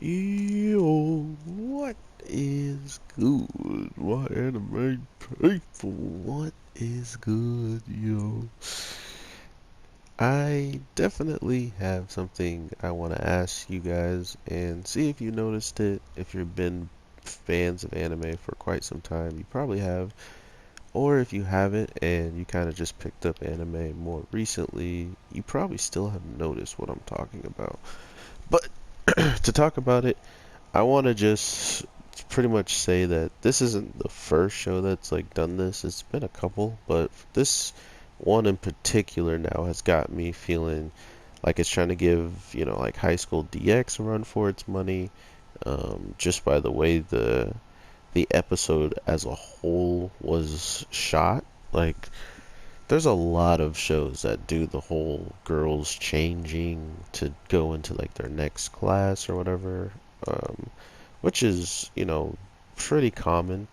Yo, what is good? My anime people, what is good, yo? I definitely have something I want to ask you guys and see if you noticed it. If you've been fans of anime for quite some time, you probably have. Or if you haven't and you kind of just picked up anime more recently, you probably still haven't noticed what I'm talking about. But to talk about it, I want to just pretty much say that this isn't the first show that's like done this. It's been a couple, but this one in particular now has got me feeling like it's trying to give, like High School DX a run for its money. Just by the way the episode as a whole was shot. Like, there's a lot of shows that do the whole girls changing to go into like their next class or whatever. Which is, pretty common,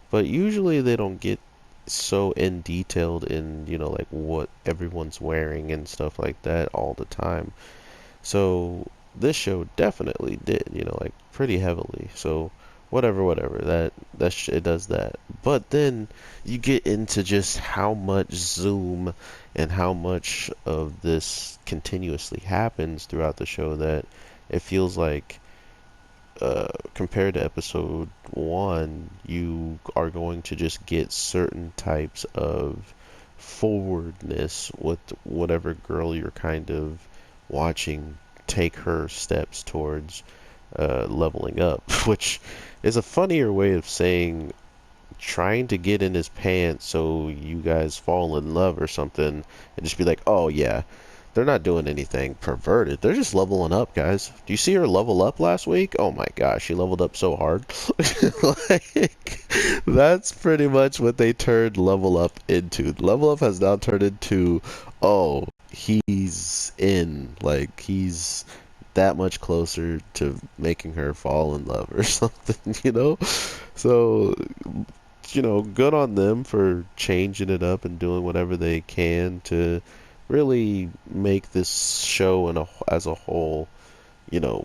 but usually they don't get so in detailed in, like what everyone's wearing and stuff like that all the time. So this show definitely did, like pretty heavily. So whatever, it does that. But then you get into just how much zoom and how much of this continuously happens throughout the show that it feels like compared to episode one, you are going to just get certain types of forwardness with whatever girl you're kind of watching take her steps towards leveling up, which is a funnier way of saying trying to get in his pants so you guys fall in love or something and just be like, oh yeah, they're not doing anything perverted. They're just leveling up, guys. Do you see her level up last week? Oh my gosh, she leveled up so hard. Like, that's pretty much what they turned level up into. Level up has now turned into, oh, he's in. Like, he's that much closer to making her fall in love or something. So, good on them for changing it up and doing whatever they can to really make this show as a whole,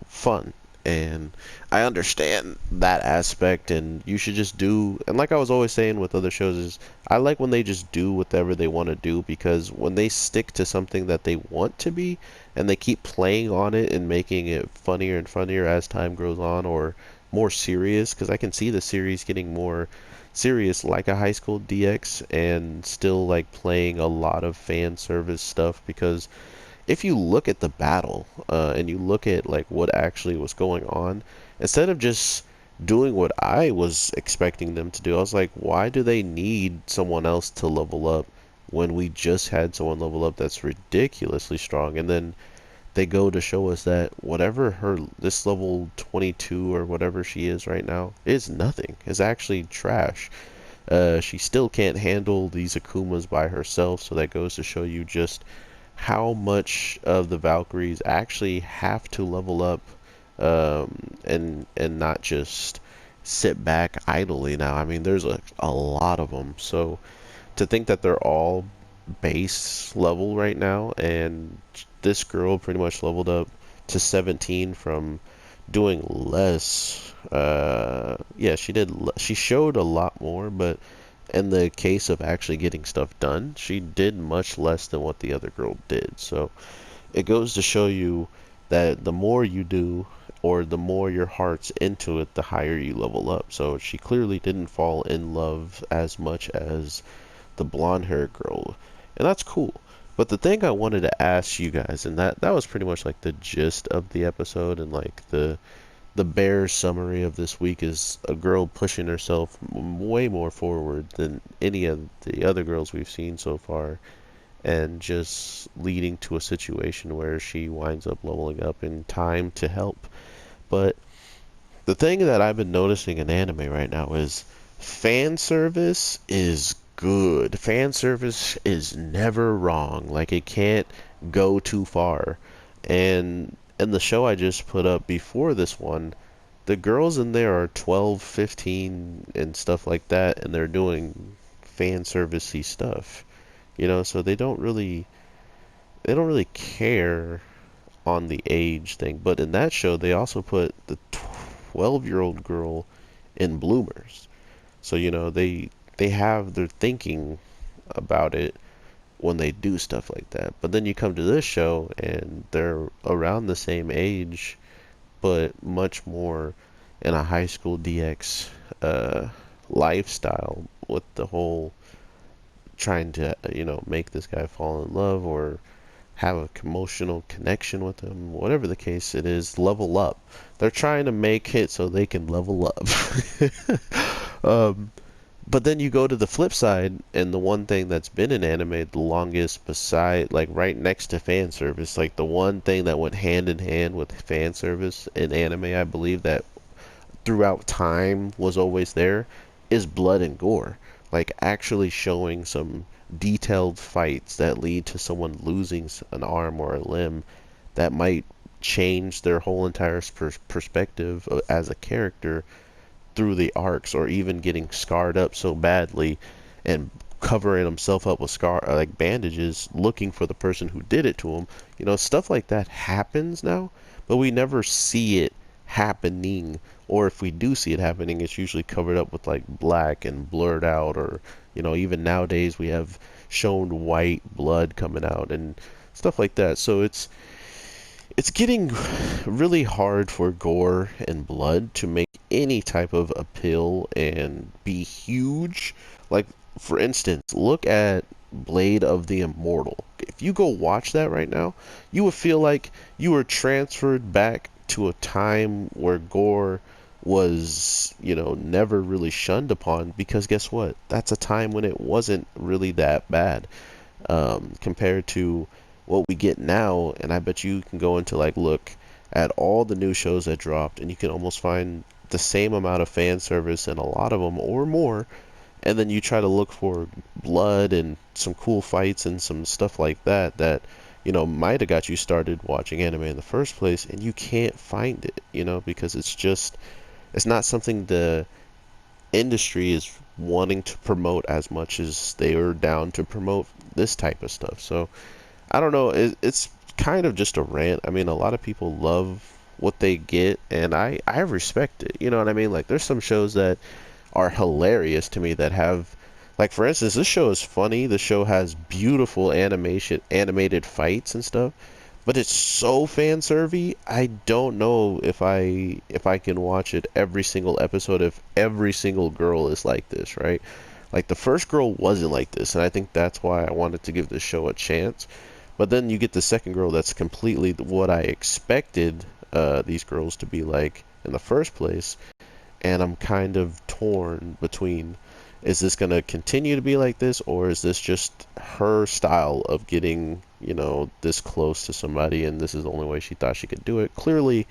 fun. And I understand that aspect, and you should just do. And like I was always saying with other shows, is I like when they just do whatever they want to do because when they stick to something that they want to be, and they keep playing on it and making it funnier and funnier as time goes on, or more serious, because I can see the series getting more serious like a High School DX and still like playing a lot of fan service stuff because if you look at the battle and you look at like what actually was going on, instead of just doing what I was expecting them to do, I was like, why do they need someone else to level up when we just had someone level up that's ridiculously strong? And then they go to show us that whatever this level 22 or whatever she is right now is nothing. Is actually trash. She still can't handle these Akumas by herself, so that goes to show you just how much of the Valkyries actually have to level up and not just sit back idly now. I mean, there's a lot of them. So to think that they're all base level right now, and this girl pretty much leveled up to 17 from doing less. Yeah, she did. She showed a lot more, but in the case of actually getting stuff done, she did much less than what the other girl did. So it goes to show you that the more you do, or the more your heart's into it, the higher you level up. So she clearly didn't fall in love as much as the blonde haired girl. And that's cool. But the thing I wanted to ask you guys, and that was pretty much like the gist of the episode and like the bare summary of this week is a girl pushing herself way more forward than any of the other girls we've seen so far and just leading to a situation where she winds up leveling up in time to help. But the thing that I've been noticing in anime right now is fan service is good. Fan service is never wrong. Like, it can't go too far. And in the show I just put up before this one, the girls in there are 12, 15, and stuff like that, and they're doing fan servicey stuff. So they don't really care on the age thing, but in that show they also put the 12-year-old girl in bloomers. So, they have their thinking about it when they do stuff like that. But then you come to this show and they're around the same age, but much more in a high school DX lifestyle with the whole trying to, make this guy fall in love or have a emotional connection with him, whatever the case it is, level up. They're trying to make it so they can level up. um, but then you go to the flip side, and the one thing that's been in anime the longest, beside, like right next to fan service, like the one thing that went hand in hand with fan service in anime, I believe that throughout time was always there, is blood and gore. Like actually showing some detailed fights that lead to someone losing an arm or a limb that might change their whole entire perspective as a character through the arcs, or even getting scarred up so badly and covering himself up with like bandages, looking for the person who did it to him. Stuff like that happens now, but we never see it happening. Or if we do see it happening, it's usually covered up with like black and blurred out, or even nowadays we have shown white blood coming out and stuff like that. So it's getting really hard for gore and blood to make any type of appeal and be huge. Like, for instance, look at Blade of the Immortal. If you go watch that right now, you would feel like you were transferred back to a time where gore was, never really shunned upon, because guess what? That's a time when it wasn't really that bad, compared to what we get now. And I bet you can go into like look at all the new shows that dropped, and you can almost find the same amount of fan service in a lot of them or more. And then you try to look for blood and some cool fights and some stuff like that might have got you started watching anime in the first place, and you can't find it, because it's not something the industry is wanting to promote as much as they are down to promote this type of stuff. So I don't know. It's kind of just a rant. I mean, a lot of people love what they get, and I respect it. You know what I mean? Like, there's some shows that are hilarious to me that have, like, for instance, this show is funny. The show has beautiful animated fights and stuff, but it's so fan servicey. I don't know if I can watch it every single episode if every single girl is like this, right? Like, the first girl wasn't like this, and I think that's why I wanted to give this show a chance. But then you get the second girl that's completely what I expected these girls to be like in the first place, and I'm kind of torn between, is this going to continue to be like this, or is this just her style of getting, this close to somebody, and this is the only way she thought she could do it? Clearly,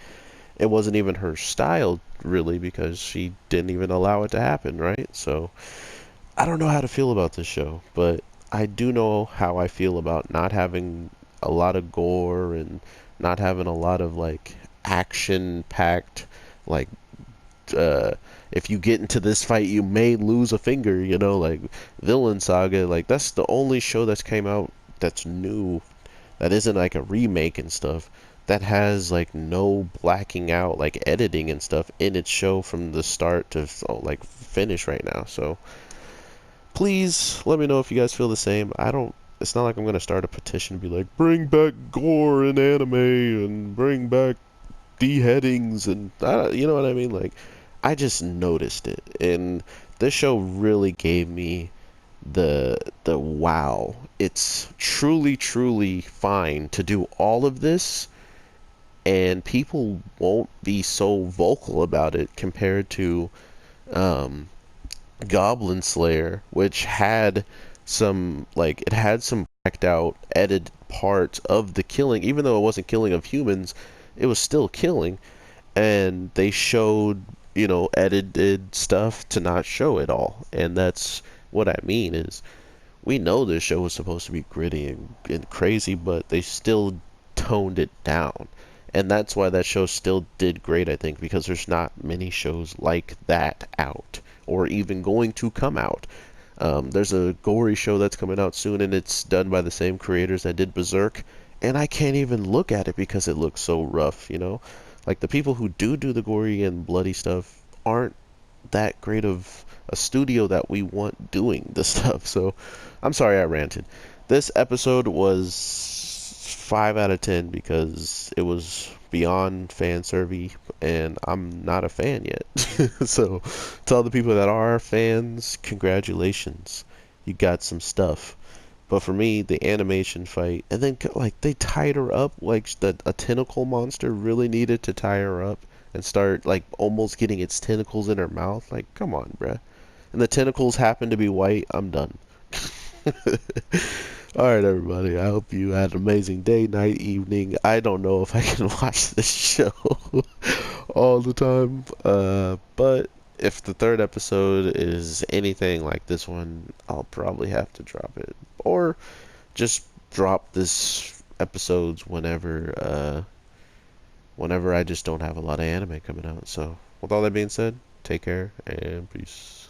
it wasn't even her style, really, because she didn't even allow it to happen, right? So, I don't know how to feel about this show, but I do know how I feel about not having a lot of gore and not having a lot of, like, action-packed, like, if you get into this fight, you may lose a finger, like Villain Saga. Like, that's the only show that's came out that's new, that isn't like a remake and stuff, that has like no blacking out, like editing and stuff in its show from the start to like finish right now. So please let me know if you guys feel the same. It's not like I'm gonna start a petition to be like, bring back gore in anime and bring back beheadings and you know what I mean? Like, I just noticed it, and this show really gave me the wow. It's truly fine to do all of this, and people won't be so vocal about it compared to um, Goblin Slayer, which had it had some blacked out edited parts of the killing. Even though it wasn't killing of humans, it was still killing, and they showed edited stuff to not show it all. And that's what I mean is, we know this show was supposed to be gritty and crazy, but they still toned it down. And that's why that show still did great, I think, because there's not many shows like that out, or even going to come out. There's a gory show that's coming out soon, and it's done by the same creators that did Berserk, and I can't even look at it because it looks so rough, you know? Like the people who do the gory and bloody stuff aren't that great of a studio that we want doing the stuff. So I'm sorry I ranted. This episode was 5 out of 10 because it was beyond fan service and I'm not a fan yet. So to all the people that are fans, congratulations. You got some stuff. But for me, the animation fight, and then like they tied her up like a tentacle monster really needed to tie her up and start like almost getting its tentacles in her mouth. Like, come on, bruh. And the tentacles happen to be white. I'm done. All right, everybody. I hope you had an amazing day, night, evening. I don't know if I can watch this show all the time, but if the third episode is anything like this one, I'll probably have to drop it, or just drop this episodes whenever I just don't have a lot of anime coming out. So, with all that being said, take care and peace.